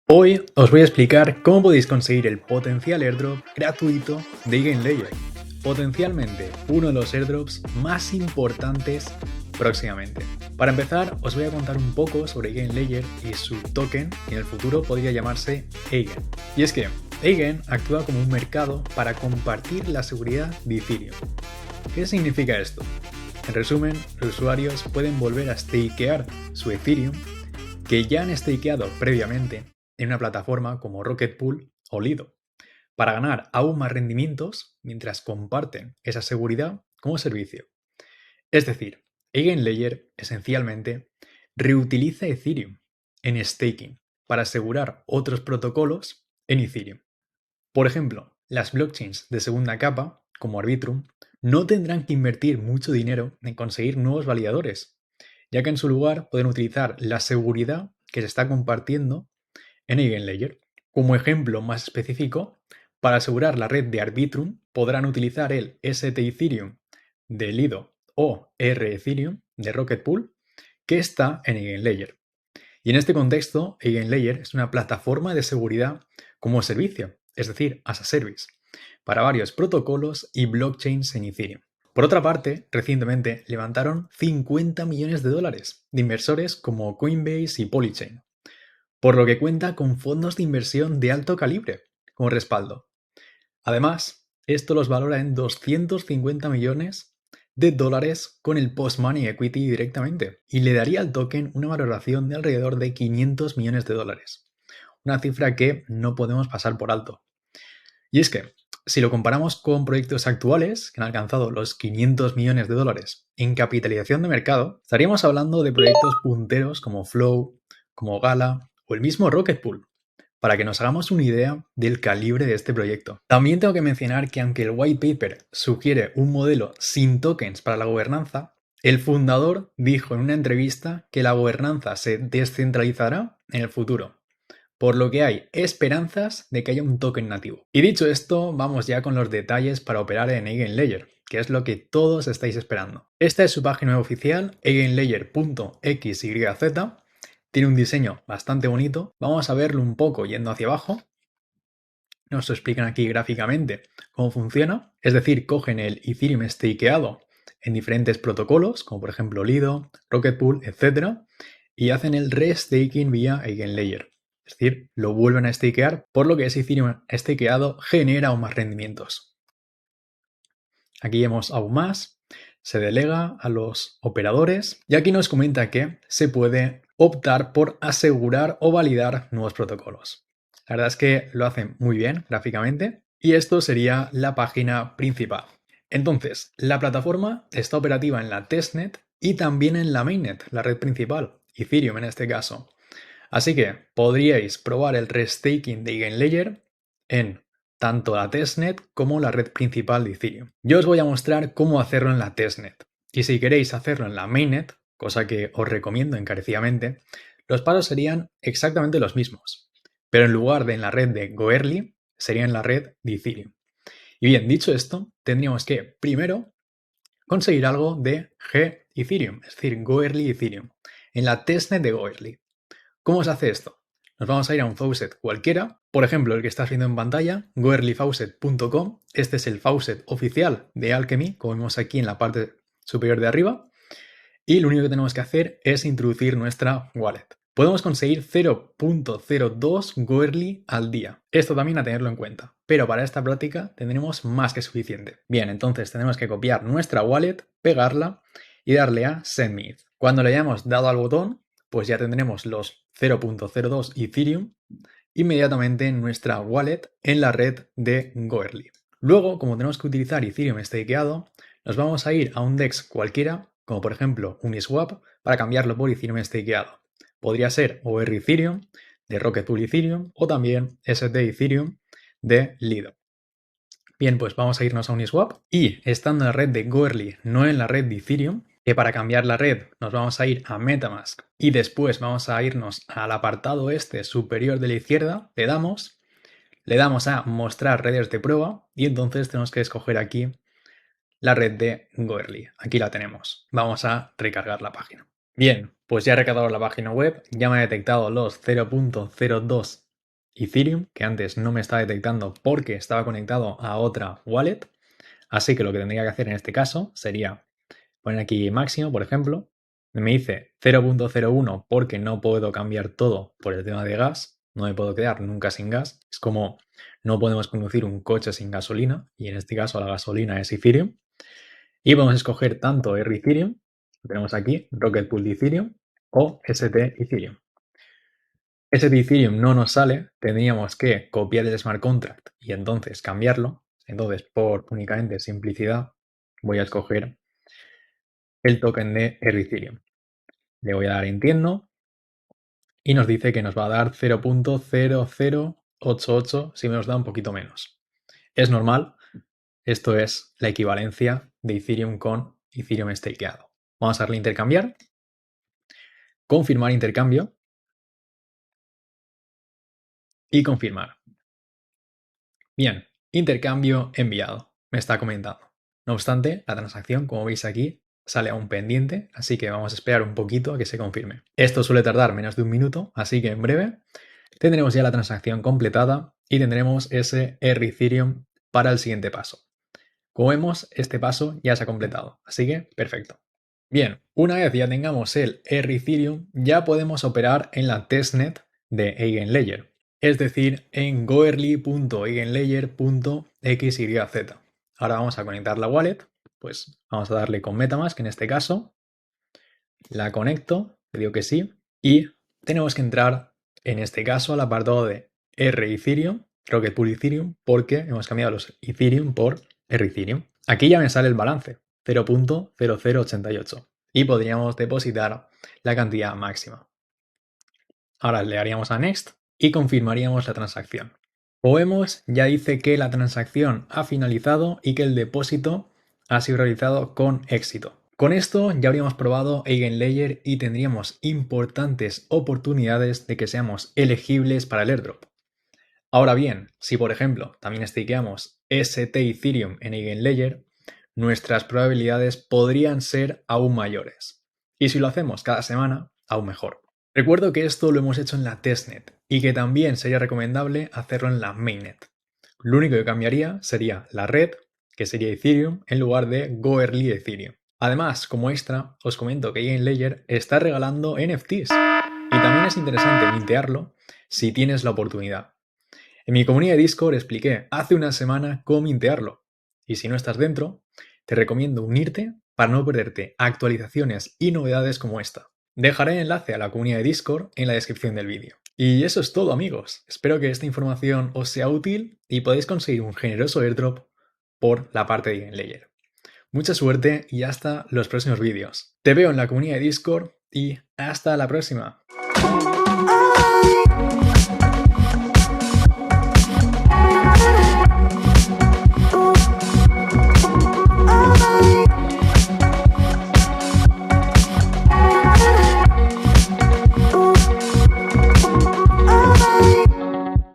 Hoy os voy a explicar cómo podéis conseguir el potencial airdrop gratuito de EigenLayer, potencialmente uno de los airdrops más importantes próximamente. Para empezar, os voy a contar un poco sobre EigenLayer y su token, que en el futuro podría llamarse Eigen. Y es que Eigen actúa como un mercado para compartir la seguridad de Ethereum. ¿Qué significa esto? En resumen, los usuarios pueden volver a stakear su Ethereum que ya han stakeado previamente en una plataforma como Rocket Pool o Lido, para ganar aún más rendimientos mientras comparten esa seguridad como servicio. Es decir, EigenLayer esencialmente reutiliza Ethereum en staking para asegurar otros protocolos en Ethereum. Por ejemplo, las blockchains de segunda capa, como Arbitrum, no tendrán que invertir mucho dinero en conseguir nuevos validadores, ya que en su lugar pueden utilizar la seguridad que se está compartiendo en EigenLayer. Como ejemplo más específico, para asegurar la red de Arbitrum podrán utilizar el ST Ethereum de Lido o R Ethereum de Rocket Pool que está en EigenLayer. Y en este contexto, EigenLayer es una plataforma de seguridad como servicio, es decir, as a service, para varios protocolos y blockchains en Ethereum. Por otra parte, recientemente levantaron 50 millones de dólares de inversores como Coinbase y Polychain, por lo que cuenta con fondos de inversión de alto calibre como respaldo. Además, esto los valora en 250 millones de dólares con el post-money equity directamente y le daría al token una valoración de alrededor de 500 millones de dólares, una cifra que no podemos pasar por alto. Y es que, si lo comparamos con proyectos actuales que han alcanzado los 500 millones de dólares en capitalización de mercado, estaríamos hablando de proyectos punteros como Flow, como Gala o el mismo Rocket Pool, para que nos hagamos una idea del calibre de este proyecto. También tengo que mencionar que aunque el white paper sugiere un modelo sin tokens para la gobernanza, el fundador dijo en una entrevista que la gobernanza se descentralizará en el futuro, por lo que hay esperanzas de que haya un token nativo. Y dicho esto, vamos ya con los detalles para operar en EigenLayer, que es lo que todos estáis esperando. Esta es su página web oficial, eigenlayer.xyz. Tiene un diseño bastante bonito. Vamos a verlo un poco yendo hacia abajo. Nos lo explican aquí gráficamente cómo funciona. Es decir, cogen el Ethereum stakeado en diferentes protocolos, como por ejemplo Lido, Rocket Pool, etc. y hacen el restaking vía EigenLayer. Es decir, lo vuelven a stakear, por lo que ese Ethereum stakeado genera aún más rendimientos. Aquí vemos aún más. Se delega a los operadores y aquí nos comenta que se puede optar por asegurar o validar nuevos protocolos. La verdad es que lo hacen muy bien gráficamente y esto sería la página principal. Entonces, la plataforma está operativa en la testnet y también en la mainnet, la red principal, Ethereum en este caso. Así que podríais probar el restaking de EigenLayer en tanto la testnet como la red principal de Ethereum. Yo os voy a mostrar cómo hacerlo en la testnet. Y si queréis hacerlo en la mainnet, cosa que os recomiendo encarecidamente, los pasos serían exactamente los mismos. Pero en lugar de en la red de Goerli, sería en la red de Ethereum. Y bien, dicho esto, tendríamos que primero conseguir algo de G Ethereum, es decir, Goerli Ethereum, en la testnet de Goerli. ¿Cómo se hace esto? Nos vamos a ir a un faucet cualquiera, por ejemplo el que estás viendo en pantalla, goerlifaucet.com. Este es el faucet oficial de Alchemy, como vemos aquí en la parte superior de arriba, y lo único que tenemos que hacer es introducir nuestra wallet. Podemos conseguir 0.02 Goerli al día. Esto también a tenerlo en cuenta, pero para esta práctica tendremos más que suficiente. Bien, entonces tenemos que copiar nuestra wallet, pegarla y darle a Send Me ETH. Cuando le hayamos dado al botón, pues ya tendremos los 0.02 Ethereum inmediatamente en nuestra wallet en la red de Goerli. Luego, como tenemos que utilizar Ethereum stakeado, nos vamos a ir a un DEX cualquiera, como por ejemplo Uniswap, para cambiarlo por Ethereum stakeado. Podría ser OR Ethereum, de Rocket Pool Ethereum, o también ST Ethereum de Lido. Bien, pues vamos a irnos a Uniswap y estando en la red de Goerli, no en la red de Ethereum, que para cambiar la red nos vamos a ir a MetaMask y después vamos a irnos al apartado este superior de la izquierda, le damos a mostrar redes de prueba y entonces tenemos que escoger aquí la red de Goerli. Aquí la tenemos. Vamos a recargar la página. Bien, pues ya he recargado la página web, ya me ha detectado los 0.02 Ethereum, que antes no me estaba detectando porque estaba conectado a otra wallet. Así que lo que tendría que hacer en este caso sería poner aquí máximo, por ejemplo. Me dice 0.01 porque no puedo cambiar todo por el tema de gas. No me puedo quedar nunca sin gas. Es como no podemos conducir un coche sin gasolina. Y en este caso la gasolina es Ethereum. Y podemos escoger tanto R Ethereum, lo tenemos aquí, Rocket Pool de Ethereum, o ST Ethereum. ST Ethereum no nos sale, tendríamos que copiar el smart contract y entonces cambiarlo. Entonces, por únicamente simplicidad, voy a escoger el token de R Ethereum. Le voy a dar entiendo y nos dice que nos va a dar 0.0088 si nos da un poquito menos. Es normal, esto es la equivalencia de Ethereum con Ethereum stakeado. Vamos a darle intercambiar, confirmar intercambio y confirmar. Bien, intercambio enviado, me está comentando. No obstante, la transacción, como veis aquí, sale aún pendiente, así que vamos a esperar un poquito a que se confirme. Esto suele tardar menos de un minuto, así que en breve tendremos ya la transacción completada y tendremos ese R Ethereum para el siguiente paso. Como vemos, este paso ya se ha completado, así que perfecto. Bien, una vez ya tengamos el R Ethereum, ya podemos operar en la testnet de EigenLayer, es decir, en goerli.eigenlayer.xyz. Ahora vamos a conectar la wallet, pues vamos a darle con MetaMask en este caso, la conecto, le digo que sí, y tenemos que entrar en este caso al apartado de R Ethereum, Rocket Pool Ethereum, porque hemos cambiado los Ethereum por R Ethereum. Aquí ya me sale el balance, 0.0088, y podríamos depositar la cantidad máxima. Ahora le daríamos a Next y confirmaríamos la transacción. Como vemos, ya dice que la transacción ha finalizado y que el depósito ha sido realizado con éxito. Con esto ya habríamos probado EigenLayer y tendríamos importantes oportunidades de que seamos elegibles para el airdrop. Ahora bien, si por ejemplo también stakeamos ST Ethereum en EigenLayer, nuestras probabilidades podrían ser aún mayores. Y si lo hacemos cada semana, aún mejor. Recuerdo que esto lo hemos hecho en la testnet y que también sería recomendable hacerlo en la mainnet. Lo único que cambiaría sería la red, que sería Ethereum, en lugar de Goerli Ethereum. Además, como extra, os comento que EigenLayer está regalando NFTs y también es interesante mintearlo si tienes la oportunidad. En mi comunidad de Discord expliqué hace una semana cómo mintearlo y si no estás dentro, te recomiendo unirte para no perderte actualizaciones y novedades como esta. Dejaré el enlace a la comunidad de Discord en la descripción del vídeo. Y eso es todo, amigos. Espero que esta información os sea útil y podáis conseguir un generoso airdrop por la parte de EigenLayer. Mucha suerte y hasta los próximos vídeos. Te veo en la comunidad de Discord y hasta la próxima.